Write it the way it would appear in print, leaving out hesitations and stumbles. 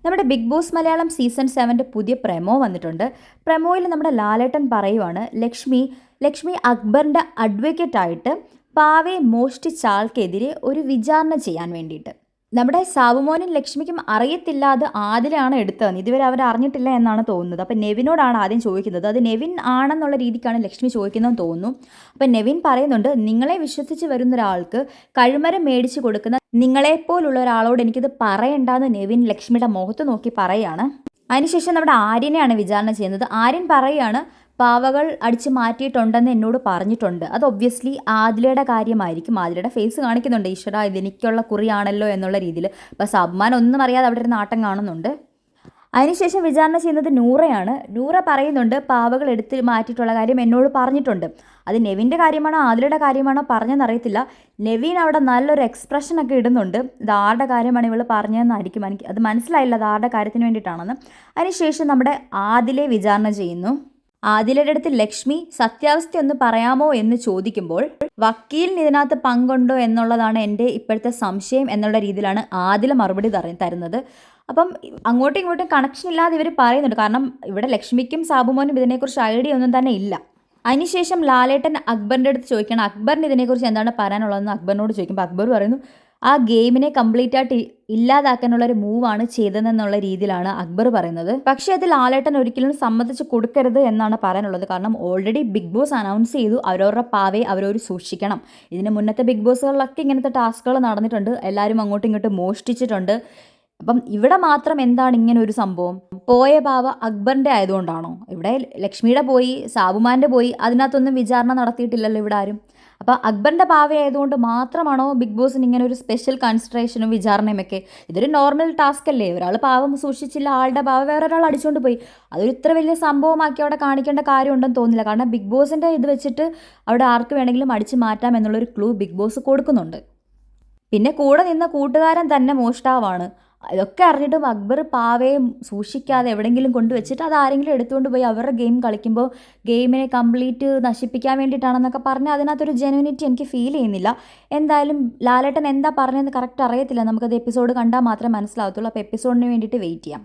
നമ്മുടെ big boss Malayalam season 7 പുതിയ promo വന്നിട്ടുണ്ട്. പ്രമോയിൽ നമ്മുടെ ലാലേട്ടൻ പറയുവാണ് ലക്ഷ്മി അക്ബറിൻ്റെ അഡ്വക്കേറ്റായിട്ട് പാവയെ മോഷ്ടിച്ച ആൾക്കെതിരെ ഒരു വിചാരണ ചെയ്യാൻ വേണ്ടിയിട്ട്. നമ്മുടെ സാബുമോനും ലക്ഷ്മിക്കും അറിയത്തില്ല അത് ആദിലാണ് എടുത്തതെന്ന്. ഇതുവരെ അവർ അറിഞ്ഞിട്ടില്ല എന്നാണ് തോന്നുന്നത്. അപ്പം നെവിനോടാണ് ആദ്യം ചോദിക്കുന്നത്. അത് നെവിൻ ആണെന്നുള്ള രീതിക്കാണ് ലക്ഷ്മി ചോദിക്കുന്നതെന്ന് തോന്നുന്നു. അപ്പം നെവിൻ പറയുന്നുണ്ട്, നിങ്ങളെ വിശ്വസിച്ച് വരുന്ന ഒരാൾക്ക് കഴിമരം മേടിച്ച് കൊടുക്കുന്ന നിങ്ങളെപ്പോലുള്ള ഒരാളോട് എനിക്കിത് പറയണ്ടെന്ന് നെവിൻ ലക്ഷ്മിയുടെ മുഖത്ത് നോക്കി പറയുകയാണ്. അതിനുശേഷം നമ്മുടെ ആര്യനെയാണ് വിചാരണ ചെയ്യുന്നത്. ആര്യൻ പറയുകയാണ്, പാവകൾ അടിച്ച് മാറ്റിയിട്ടുണ്ടെന്ന് എന്നോട് പറഞ്ഞിട്ടുണ്ട്. അത് ഒബ്വിയസ്ലി ആദിലയുടെ കാര്യമായിരിക്കും. ആദിലയുടെ ഫേസ് കാണിക്കുന്നുണ്ട്, ഈശ്വര ഇതെനിക്കുള്ള കുറിയാണല്ലോ എന്നുള്ള രീതിയിൽ. അപ്പോൾ സബ്മാൻ ഒന്നും അറിയാതെ അവിടെ ഒരു നാട്ടം കാണുന്നുണ്ട്. അതിനുശേഷം വിചാരണ ചെയ്യുന്നത് നൂറയാണ്. നൂറ പറയുന്നുണ്ട്, പാവകൾ എടുത്ത് മാറ്റിയിട്ടുള്ള കാര്യം എന്നോട് പറഞ്ഞിട്ടുണ്ട്. അത് നെവിൻ്റെ കാര്യമാണോ ആദിലയുടെ കാര്യമാണോ പറഞ്ഞതെന്നറിയത്തില്ല. നെവിൻ അവിടെ നല്ലൊരു എക്സ്പ്രഷനൊക്കെ ഇടുന്നുണ്ട്. ഇത് ആരുടെ കാര്യമാണ് ഇവൾ പറഞ്ഞതെന്നായിരിക്കും. എനിക്ക് അത് മനസ്സിലായില്ല അത് ആരുടെ കാര്യത്തിന് വേണ്ടിയിട്ടാണെന്ന്. അതിനുശേഷം നമ്മുടെ ആദിലെ വിചാരണ ചെയ്യുന്നു. ആദിലയുടെ അടുത്ത് ലക്ഷ്മി സത്യാവസ്ഥ ഒന്ന് പറയാമോ എന്ന് ചോദിക്കുമ്പോൾ വക്കീലിന് ഇതിനകത്ത് പങ്കുണ്ടോ എന്നുള്ളതാണ് എൻ്റെ ഇപ്പോഴത്തെ സംശയം എന്നുള്ള രീതിയിലാണ് ആദില മറുപടി തരുന്നത്. അപ്പം അങ്ങോട്ടും ഇങ്ങോട്ടും കണക്ഷൻ ഇല്ലാതെ ഇവർ പറയുന്നുണ്ട്. കാരണം ഇവിടെ ലക്ഷ്മിക്കും സാബുമോനും ഇതിനെക്കുറിച്ച് ഐഡിയ ഒന്നും തന്നെ ഇല്ല. അതിനുശേഷം ലാലേട്ടൻ അക്ബറിൻ്റെ അടുത്ത് ചോദിക്കണം, അക്ബറിന് ഇതിനെക്കുറിച്ച് എന്താണ് പറയാനുള്ളതെന്ന് അക്ബറിനോട് ചോദിക്കുമ്പോൾ അക്ബർ പറയുന്നു, ആ ഗെയിമിനെ കംപ്ലീറ്റ് ആയിട്ട് ഇല്ലാതാക്കാനുള്ളൊരു മൂവാണ് ചെയ്തതെന്നുള്ള രീതിയിലാണ് അക്ബർ പറയുന്നത്. പക്ഷേ അത് ലാലേട്ടൻ ഒരിക്കലും സമ്മതിച്ച് കൊടുക്കരുത് എന്നാണ് പറയാനുള്ളത്. കാരണം ഓൾറെഡി ബിഗ് ബോസ് അനൗൺസ് ചെയ്തു അവരവരുടെ പാവയെ അവരവർ സൂക്ഷിക്കണം. ഇതിന് മുന്നത്തെ ബിഗ് ബോസുകളിലൊക്കെ ഇങ്ങനത്തെ ടാസ്കുകൾ നടന്നിട്ടുണ്ട്. എല്ലാവരും അങ്ങോട്ടും ഇങ്ങോട്ടും മോഷ്ടിച്ചിട്ടുണ്ട്. അപ്പം ഇവിടെ മാത്രം എന്താണ് ഇങ്ങനെ ഒരു സംഭവം? പോയ പാവ അക്ബറിൻ്റെ ആയതുകൊണ്ടാണോ? ഇവിടെ ലക്ഷ്മിയുടെ പോയി, സാബുമാൻ്റെ പോയി, അതിനകത്തൊന്നും വിചാരണ നടത്തിയിട്ടില്ലല്ലോ ഇവിടെ ആരും. അപ്പോൾ അക്ബറിൻ്റെ പാവയായതുകൊണ്ട് മാത്രമാണോ ബിഗ് ബോസിന് ഇങ്ങനെ ഒരു സ്പെഷ്യൽ കൺസിഡറേഷനും വിചാരണയുമൊക്കെ? ഇതൊരു നോർമൽ ടാസ്ക് അല്ലേ? ഒരാൾ പാവം സൂക്ഷിച്ചില്ല, ആളുടെ പാവ വേറൊരാൾ അടിച്ചുകൊണ്ട് പോയി. അതൊരു ഇത്ര വലിയ സംഭവമാക്കി അവിടെ കാണിക്കേണ്ട കാര്യമുണ്ടെന്ന് തോന്നില്ല. കാരണം ബിഗ് ബോസിൻ്റെ ഇത് വെച്ചിട്ട് അവിടെ ആർക്ക് വേണമെങ്കിലും അടിച്ചു മാറ്റാം എന്നുള്ളൊരു ക്ലൂ ബിഗ് ബോസ് കൊടുക്കുന്നുണ്ട്. പിന്നെ കൂടെ നിന്ന കൂട്ടുകാരൻ തന്നെ മോഷ്ടാവാണ്. ഇതൊക്കെ അറിഞ്ഞിട്ടും അക്ബർ പാവയെ സൂക്ഷിക്കാതെ എവിടെയെങ്കിലും കൊണ്ടുവച്ചിട്ട് അത് ആരെങ്കിലും എടുത്തുകൊണ്ട് പോയി അവരുടെ ഗെയിം കളിക്കുമ്പോൾ ഗെയിമിനെ കംപ്ലീറ്റ് നശിപ്പിക്കാൻ വേണ്ടിയിട്ടാണെന്നൊക്കെ പറഞ്ഞാൽ അതിനകത്തൊരു ജെനുവിനിറ്റി എനിക്ക് ഫീൽ ചെയ്യുന്നില്ല. എന്തായാലും ലാലേട്ടൻ എന്താ പറഞ്ഞതെന്ന് കറക്റ്റ് അറിയത്തില്ല. നമുക്കത് എപ്പിസോഡ് കണ്ടാൽ മാത്രമേ മനസ്സിലാവത്തുള്ളൂ. അപ്പോൾ എപ്പിസോഡിന് വേണ്ടിയിട്ട് വെയിറ്റ് ചെയ്യാം.